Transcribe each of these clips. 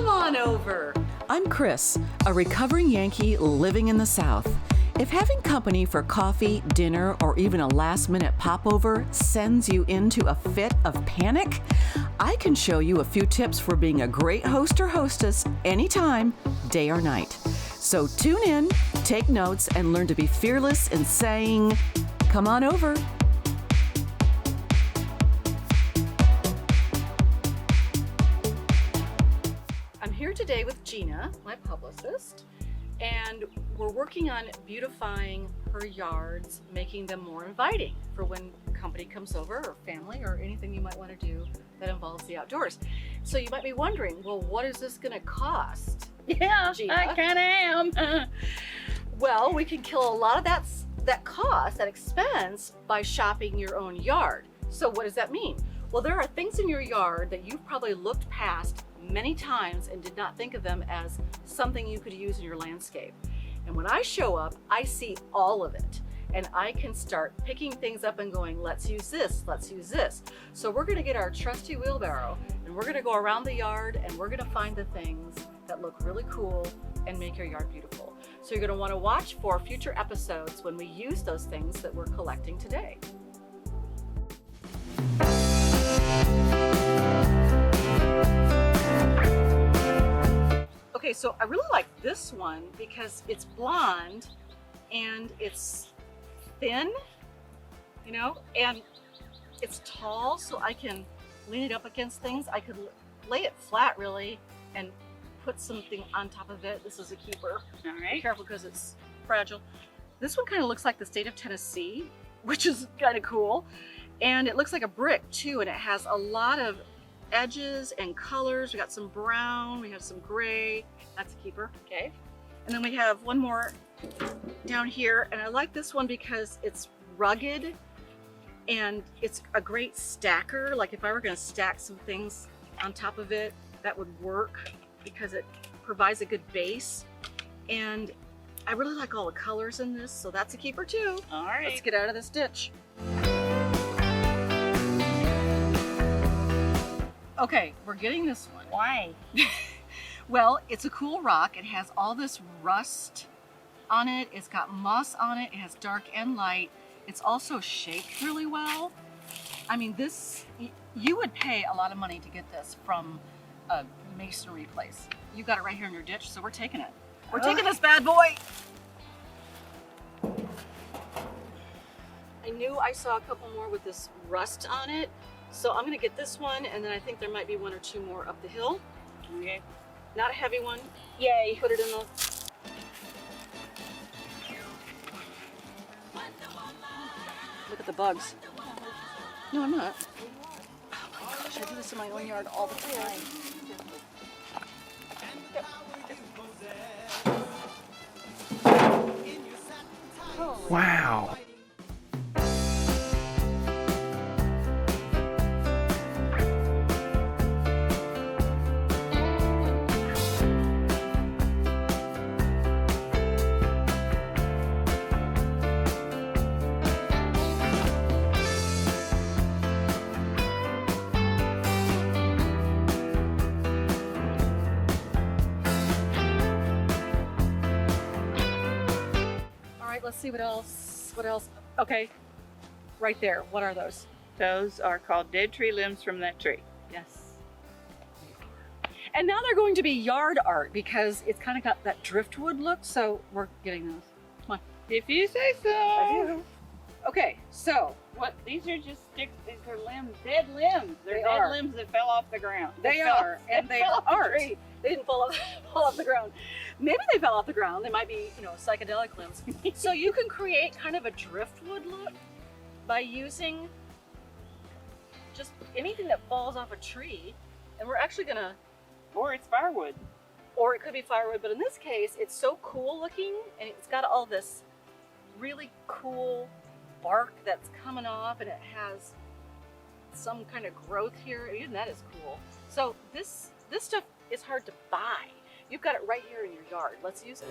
Come on over. I'm Chris, a recovering Yankee living in the South. If having company for coffee, dinner, or even a last-minute popover sends you into a fit of panic, I can show you a few tips for being a great host or hostess anytime, day or night. So tune in, take notes, and learn to be fearless in saying, "Come on over." I'm here today with Gina, my publicist, and we're working on beautifying her yards, making them more inviting for when company comes over or family or anything you might want to do that involves the outdoors. So you might be wondering, well, what is this going to cost? Yeah, Gina? I kind of am. Well, we can kill a lot of that cost, that expense, by shopping your own yard. So what does that mean? Well, there are things in your yard that you've probably looked past many times and did not think of them as something you could use in your landscape. And when I show up, I see all of it. And I can start picking things up and going, let's use this, let's use this. So we're gonna get our trusty wheelbarrow and we're gonna go around the yard and we're gonna find the things that look really cool and make your yard beautiful. So you're gonna wanna watch for future episodes when we use those things that we're collecting today. Okay, so I really like this one because it's blonde and it's thin, you know, and it's tall, so I can lean it up against things. I could lay it flat really and put something on top of it. This is a keeper. All Be right. careful because it's fragile. This one kind of looks like the state of Tennessee, which is kind of cool. And it looks like a brick too, and it has a lot of edges and colors. We got some brown, we have some gray. That's a keeper, okay. And then we have one more down here, and I like this one because it's rugged and it's a great stacker. Like if I were gonna stack some things on top of it, that would work because it provides a good base. And I really like all the colors in this, so that's a keeper too. All right. Let's get out of this ditch. Okay, we're getting this one. Why? Well, it's a cool rock. It has all this rust on it. It's got moss on it. It has dark and light. It's also shaped really well. I mean, this, you would pay a lot of money to get this from a masonry place. You got it right here in your ditch, so we're taking it. We're taking this bad boy. I knew I saw a couple more with this rust on it, so I'm gonna get this one, and then I think there might be one or two more up the hill. Okay. Not a heavy one. Yay, put it in the... Look at the bugs. No, I'm not. Oh my gosh, I do this in my own yard all the time. Wow. Let's see what else. What else? Okay, right there. What are those? Those are called dead tree limbs from that tree. Yes. And now they're going to be yard art because it's kind of got that driftwood look. So we're getting those. Come on. If you say so. I do. Okay, so What? These are just sticks. These are limbs. Dead limbs. They're They dead are. limbs that fell off the ground. they are, and they fell off the aren't. tree. They didn't fall off the ground. Maybe they fell off the ground. They might be, you know, psychedelic limbs. So you can create kind of a driftwood look by using just anything that falls off a tree. And we're actually gonna, Or it's firewood. or it could be firewood, but in this case, it's so cool looking and it's got all this really cool bark that's coming off and it has some kind of growth here. Even that is cool. So this stuff is hard to buy. You've got it right here in your yard. Let's use it.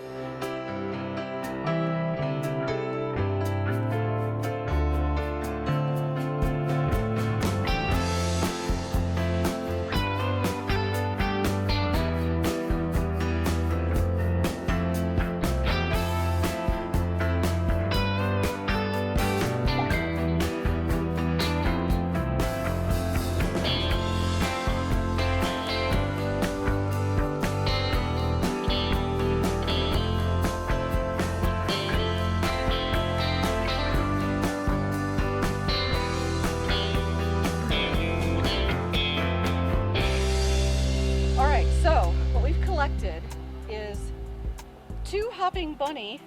2 hopping bunny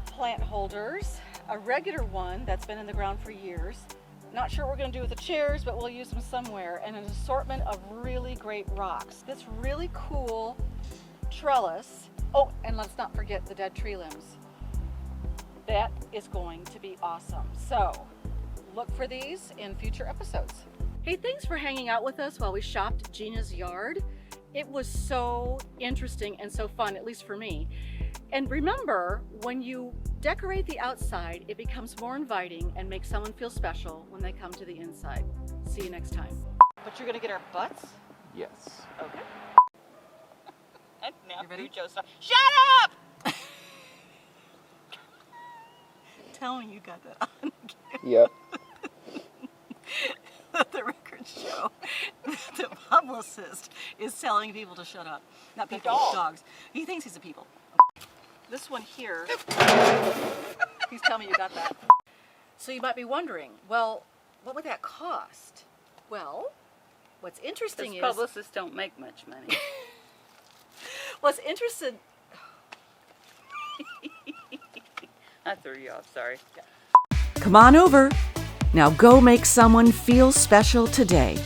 plant holders, a regular one that's been in the ground for years. Not sure what we're going to do with the chairs, but we'll use them somewhere, and an assortment of really great rocks. This really cool trellis. Oh, and let's not forget the dead tree limbs. That is going to be awesome. So look for these in future episodes. Hey, thanks for hanging out with us while we shopped Gina's yard. It was so interesting and so fun, at least for me. And remember, when you decorate the outside, it becomes more inviting and makes someone feel special when they come to the inside. See you next time. But you're gonna get our butts? Yes. Okay. And now You ready? Cujo starts, shut up! Tell me you got that on. Yep. The records show the publicist is telling people to shut up. Not people, dog. dogs. He thinks he's a people. This one here, he's telling me you got that. So you might be wondering, well, what would that cost? Well, what's interesting Because is... publicists don't make much money. What's interesting... I threw you off, sorry. Come on over. Now go make someone feel special today.